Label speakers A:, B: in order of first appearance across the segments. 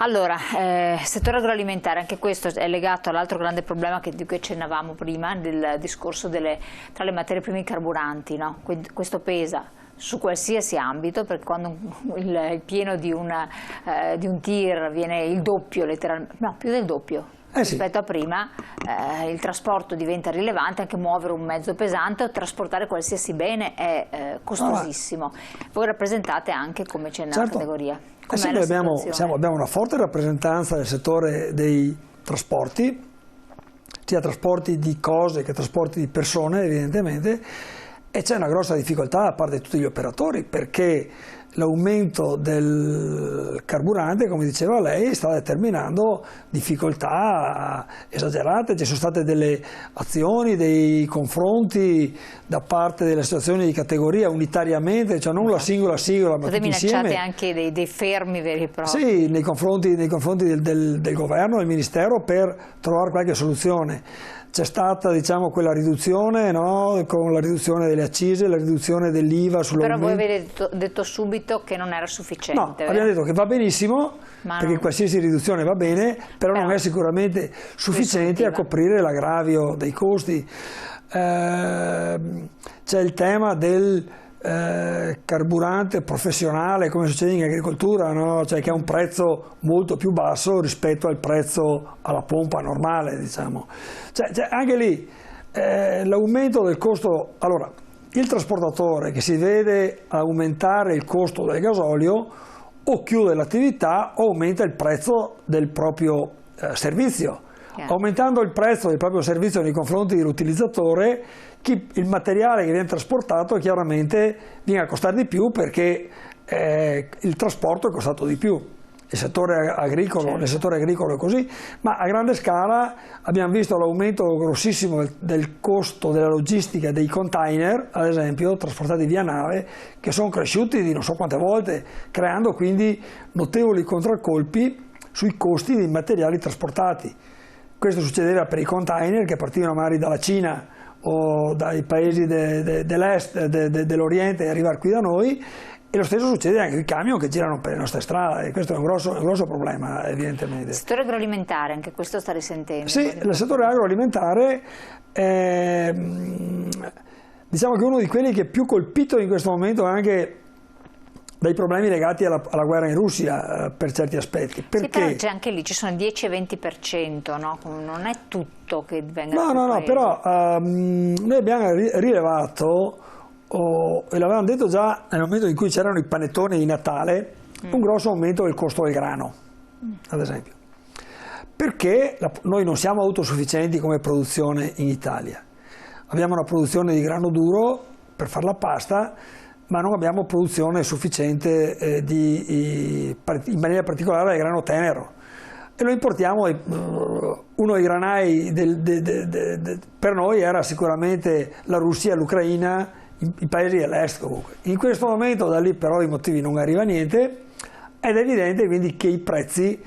A: Allora, settore agroalimentare, anche questo è legato all'altro grande problema di cui accennavamo prima, del discorso tra le materie prime e i carburanti, no? Questo pesa su qualsiasi ambito, perché quando il pieno di un tir viene il doppio, letteralmente, no, più del doppio. Rispetto a prima, il trasporto diventa rilevante, anche muovere un mezzo pesante o trasportare qualsiasi bene è costosissimo. Voi rappresentate anche, come c'è nella categoria.
B: Sì, noi abbiamo una forte rappresentanza nel settore dei trasporti, sia trasporti di cose che trasporti di persone evidentemente, e c'è una grossa difficoltà da parte di tutti gli operatori, perché l'aumento del carburante, come diceva lei, sta determinando difficoltà esagerate. Ci sono state delle azioni, dei confronti da parte delle associazioni di categoria unitariamente, cioè non la singola, ma tutti insieme.
A: Minacciate anche dei fermi veri e propri.
B: Sì, nei confronti del governo, del ministero, per trovare qualche soluzione. C'è stata, diciamo, quella riduzione, no? Con la riduzione delle accise, la riduzione dell'IVA sull'aumento.
A: Però voi avete detto subito che non era sufficiente.
B: No, abbiamo detto che va benissimo, perché qualsiasi riduzione va bene, però non è sicuramente sufficiente a coprire l'aggravio dei costi. C'è il tema del carburante professionale, come succede in agricoltura, no? Cioè che ha un prezzo molto più basso rispetto al prezzo alla pompa normale, diciamo. Cioè, anche lì l'aumento del costo. Allora, il trasportatore che si vede aumentare il costo del gasolio o chiude l'attività o aumenta il prezzo del proprio servizio. Aumentando il prezzo del proprio servizio nei confronti dell'utilizzatore, il materiale che viene trasportato chiaramente viene a costare di più, perché il trasporto è costato di più. Nel settore agricolo è così, ma a grande scala abbiamo visto l'aumento grossissimo del costo della logistica dei container, ad esempio, trasportati via nave, che sono cresciuti di non so quante volte, creando quindi notevoli contraccolpi sui costi dei materiali trasportati. Questo succedeva per i container che partivano magari dalla Cina o dai paesi dell'est, dell'Oriente, e arrivare qui da noi, e lo stesso succede anche ai camion che girano per le nostre strade, e questo è un grosso problema, evidentemente.
A: Il settore agroalimentare, anche questo sta risentendo?
B: Sì, il settore agroalimentare diciamo che è uno di quelli che è più colpito in questo momento anche dai problemi legati alla guerra in Russia, per certi aspetti. Perché?
A: Sì, però anche lì ci sono 10 e 20%, no? Non è tutto che venga
B: No, però noi abbiamo rilevato, e l'avevamo detto già nel momento in cui c'erano i panettoni di Natale, un grosso aumento del costo del grano, ad esempio. Perché noi non siamo autosufficienti come produzione in Italia. Abbiamo una produzione di grano duro per fare la pasta, ma non abbiamo produzione sufficiente in maniera particolare del grano tenero. E lo importiamo. Uno dei granai per noi era sicuramente la Russia, l'Ucraina, i paesi dell'est comunque. In questo momento da lì però i motivi non arriva niente, ed è evidente quindi che i prezzi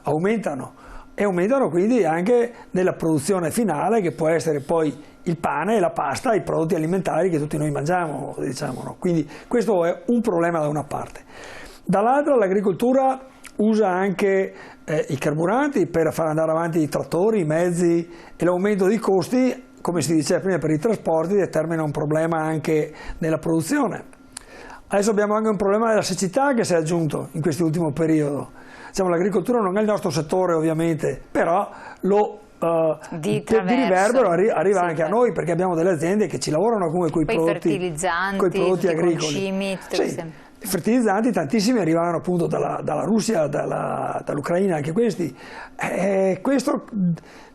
B: aumentano, e aumentano quindi anche nella produzione finale, che può essere poi il pane, la pasta, i prodotti alimentari che tutti noi mangiamo, diciamo, no? Quindi questo è un problema da una parte. Dall'altra l'agricoltura usa anche i carburanti per far andare avanti i trattori, i mezzi, e l'aumento dei costi, come si diceva prima, per i trasporti determina un problema anche nella produzione. Adesso abbiamo anche un problema della siccità che si è aggiunto in quest'ultimo periodo. Diciamo, l'agricoltura non è il nostro settore ovviamente, però di riverbero arriva anche a noi, perché abbiamo delle aziende che ci lavorano come con i prodotti agricoli. I fertilizzanti tantissimi arrivano appunto dalla Russia, dall'Ucraina, anche questi. Questo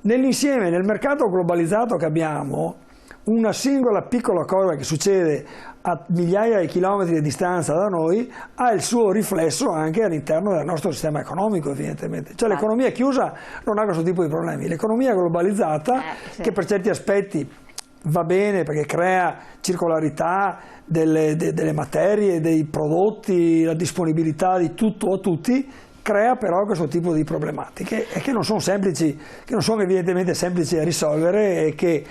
B: nell'insieme, nel mercato globalizzato che abbiamo, una singola piccola cosa che succede a migliaia di chilometri di distanza da noi ha il suo riflesso anche all'interno del nostro sistema economico, evidentemente. Cioè l'economia chiusa non ha questo tipo di problemi. L'economia globalizzata, che per certi aspetti va bene perché crea circolarità delle materie, dei prodotti, la disponibilità di tutto a tutti, crea però questo tipo di problematiche, e che non sono semplici, che non sono evidentemente semplici da risolvere, e che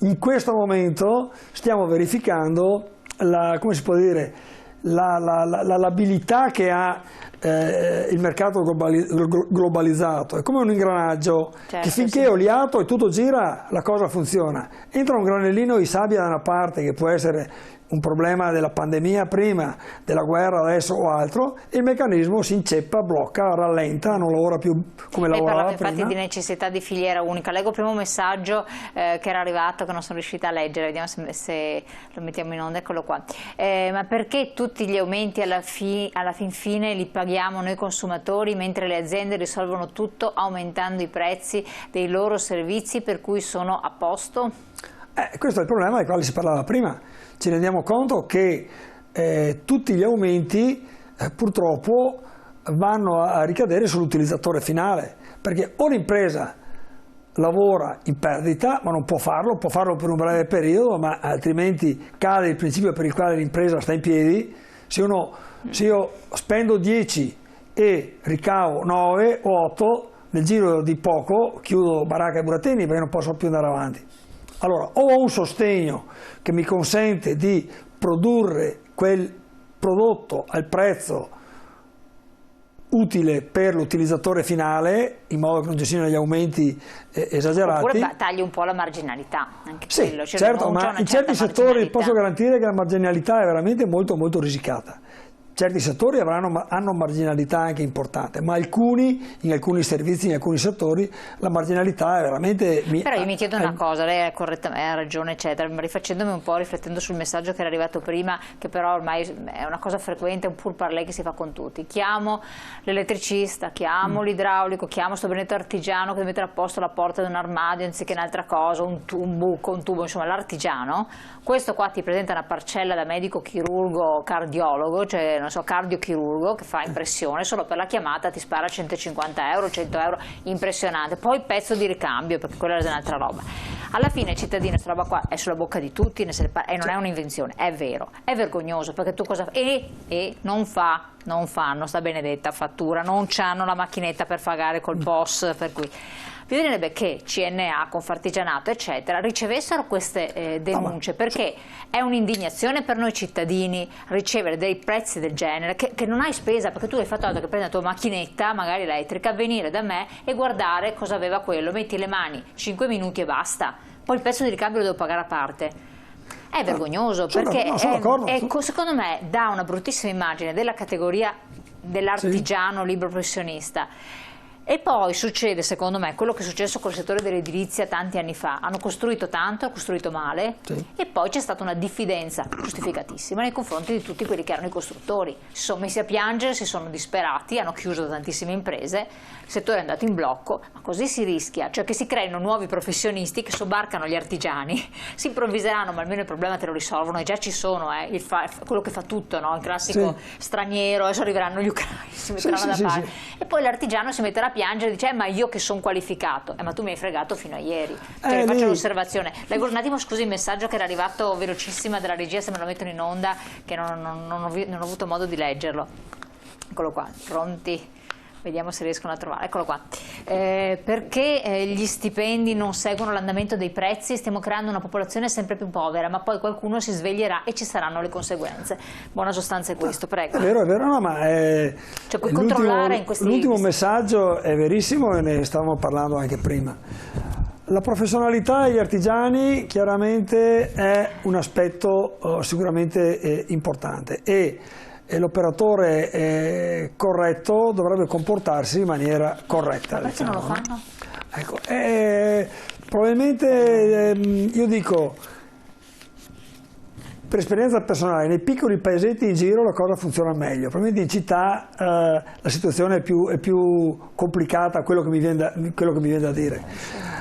B: in questo momento stiamo verificando come si può dire, l'abilità che ha il mercato globalizzato, è come un ingranaggio, certo, che finché è oliato e tutto gira, la cosa funziona. Entra un granellino di sabbia da una parte, che può essere un problema della pandemia prima, della guerra adesso o altro, e il meccanismo si inceppa, blocca, rallenta, non lavora più come lavorava prima.
A: Infatti di necessità di filiera unica. Leggo il primo messaggio che era arrivato, che non sono riuscita a leggere, vediamo se lo mettiamo in onda, eccolo qua. Ma perché tutti gli aumenti alla fin fine li paghiamo noi consumatori, mentre le aziende risolvono tutto aumentando i prezzi dei loro servizi, per cui sono a posto?
B: Questo è il problema del quale si parlava prima. Ci rendiamo conto che tutti gli aumenti purtroppo vanno a ricadere sull'utilizzatore finale, perché o l'impresa lavora in perdita, ma non può farlo per un breve periodo, ma altrimenti cade il principio per il quale l'impresa sta in piedi. Se io spendo 10 e ricavo 9 o 8, nel giro di poco chiudo baracca e burattini, perché non posso più andare avanti. Allora, o ho un sostegno che mi consente di produrre quel prodotto al prezzo utile per l'utilizzatore finale, in modo che non ci siano gli aumenti esagerati.
A: Oppure tagli un po' la marginalità, anche
B: sì,
A: quello. Cioè,
B: certo, ma in certi settori posso garantire che la marginalità è veramente molto molto risicata. Certi settori hanno marginalità anche importante, ma in alcuni servizi, in alcuni settori, la marginalità è veramente...
A: Però io mi chiedo una cosa, lei ha ragione, eccetera, ma rifacendomi un po', riflettendo sul messaggio che era arrivato prima, che però ormai è una cosa frequente, un pourparlers che si fa con tutti. Chiamo l'elettricista, chiamo l'idraulico, chiamo sto benedetto artigiano che deve mettere a posto la porta di un armadio anziché un'altra cosa, un buco, un tubo, insomma l'artigiano. Questo qua ti presenta una parcella da medico, chirurgo, cardiologo, cioè non so, cardiochirurgo, che fa impressione, solo per la chiamata ti spara 150 euro, 100 euro, impressionante. Poi il pezzo di ricambio, perché quella è un'altra roba. Alla fine, cittadino, questa roba qua è sulla bocca di tutti, e non è un'invenzione, è vero, è vergognoso, perché tu cosa fai? E non fanno sta benedetta fattura, non c'hanno la macchinetta per pagare col POS, per cui... Bisognerebbe che CNA, Confartigianato, eccetera, ricevessero queste denunce, perché è un'indignazione per noi cittadini ricevere dei prezzi del genere, che non hai spesa, perché tu hai fatto altro che prendere la tua macchinetta, magari elettrica, venire da me e guardare cosa aveva quello, metti le mani 5 minuti e basta, poi il pezzo di ricambio lo devo pagare a parte. È vergognoso, perché secondo me dà una bruttissima immagine della categoria dell'artigiano libero professionista. E poi succede, secondo me, quello che è successo col settore dell'edilizia tanti anni fa. Hanno costruito tanto, hanno costruito male, e poi c'è stata una diffidenza giustificatissima nei confronti di tutti quelli che erano i costruttori. Si sono messi a piangere, si sono disperati, hanno chiuso tantissime imprese, il settore è andato in blocco, ma così si rischia, cioè che si creino nuovi professionisti che sobbarcano gli artigiani, si improvviseranno, ma almeno il problema te lo risolvono, e già ci sono, quello che fa tutto, no? Il classico straniero, adesso arriveranno gli ucraini, si metteranno da parte, e poi l'artigiano si metterà a piangere e dice ma io che sono qualificato, ma tu mi hai fregato fino a ieri. Cioè, faccio un'osservazione, leggo un attimo, scusi, il messaggio che era arrivato velocissima della regia, se me lo mettono in onda, che non ho avuto modo di leggerlo. Eccolo qua, pronti? Vediamo se riescono a trovare, eccolo qua. Perché gli stipendi non seguono l'andamento dei prezzi? Stiamo creando una popolazione sempre più povera, ma poi qualcuno si sveglierà e ci saranno le conseguenze. Buona sostanza è questo, prego.
B: È vero, no, ma
A: cioè, puoi controllare in questi...
B: L'ultimo messaggio è verissimo, e ne stavamo parlando anche prima. La professionalità degli artigiani chiaramente è un aspetto sicuramente importante, e l'operatore corretto dovrebbe comportarsi in maniera corretta.
A: Ma perché non lo fanno?
B: Ecco, probabilmente io dico, per esperienza personale, nei piccoli paesetti in giro la cosa funziona meglio, probabilmente in città la situazione è più complicata, quello che mi viene da dire.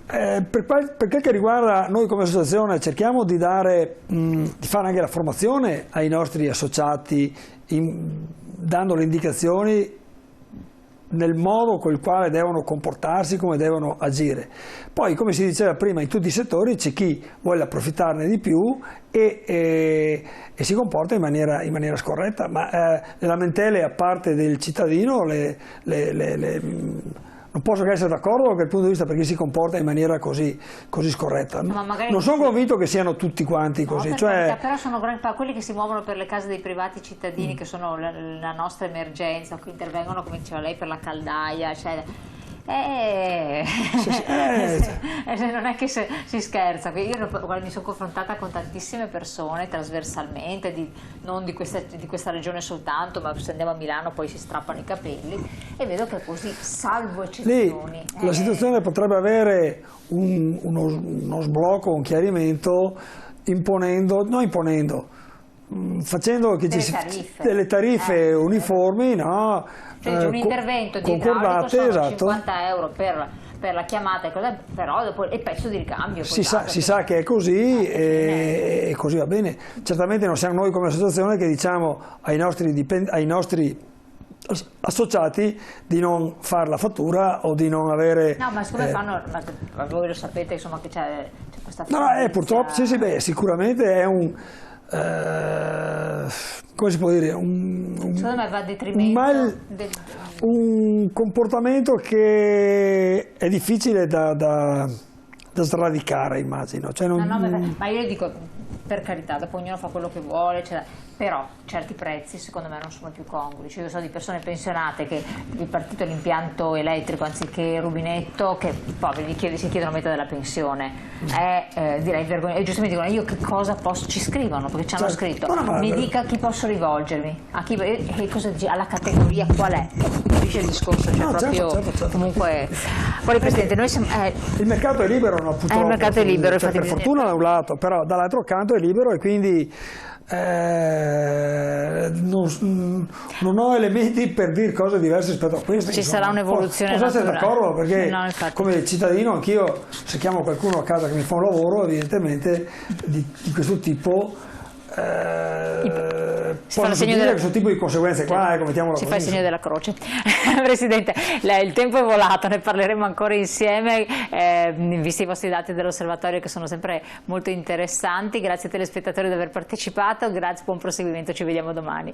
B: Per quel che riguarda noi come associazione, cerchiamo di fare anche la formazione ai nostri associati, dando le indicazioni nel modo con il quale devono comportarsi, come devono agire. Poi, come si diceva prima, in tutti i settori c'è chi vuole approfittarne di più e si comporta in maniera scorretta, ma le lamentele a parte del cittadino non posso che essere d'accordo dal punto di vista per chi si comporta in maniera così scorretta. Non sono convinto che siano tutti quanti così.
A: Però sono quelli che si muovono per le case dei privati cittadini, che sono la nostra emergenza, che intervengono, come diceva lei, per la caldaia, cioè. Non è che si scherza. Io mi sono confrontata con tantissime persone trasversalmente, non di questa regione soltanto, ma se andiamo a Milano poi si strappano i capelli, e vedo che è così, salvo eccezioni.
B: Lì la situazione potrebbe avere uno sblocco, un chiarimento, facendo che delle tariffe uniformi, no?
A: Cioè, un intervento di idraulico sono 50 euro per la chiamata, però dopo il pezzo di ricambio.
B: Si sa che è così e così va bene. Certamente non siamo noi come associazione che diciamo ai nostri associati di non fare la fattura o di non avere...
A: No, ma siccome fanno, ma voi lo sapete, insomma, che c'è questa...
B: No, purtroppo, sicuramente è un... come si può dire,
A: secondo me va a detrimento
B: un comportamento che è difficile da sradicare, immagino. Cioè
A: ma io dico, per carità, dopo ognuno fa quello che vuole, però certi prezzi secondo me non sono più congrui. Cioè, io so di persone pensionate che gli è partito l'impianto elettrico anziché il rubinetto, che poveri si chiedono metà della pensione. Direi vergognoso. E giustamente dicono, io che cosa posso, ci scrivono, perché ci hanno scritto, mi dica a chi posso rivolgermi, e cosa dice, alla categoria qual è, capisce il discorso, cioè certo. Comunque, poi Presidente, noi siamo...
B: il mercato è libero, no, purtroppo.
A: Il mercato è libero,
B: per fortuna da un lato, però dall'altro canto è libero e quindi non ho elementi per dire cose diverse rispetto a questo.
A: Ci sarà un'evoluzione.
B: Posso essere d'accordo, perché come cittadino anch'io, se chiamo qualcuno a casa che mi fa un lavoro evidentemente di questo tipo, posso dire questo tipo di conseguenze qua,
A: si fa il segno della croce. Presidente, il tempo è volato, ne parleremo ancora insieme, visti i vostri dati dell'osservatorio che sono sempre molto interessanti. Grazie ai telespettatori di aver partecipato, grazie, buon proseguimento, ci vediamo domani.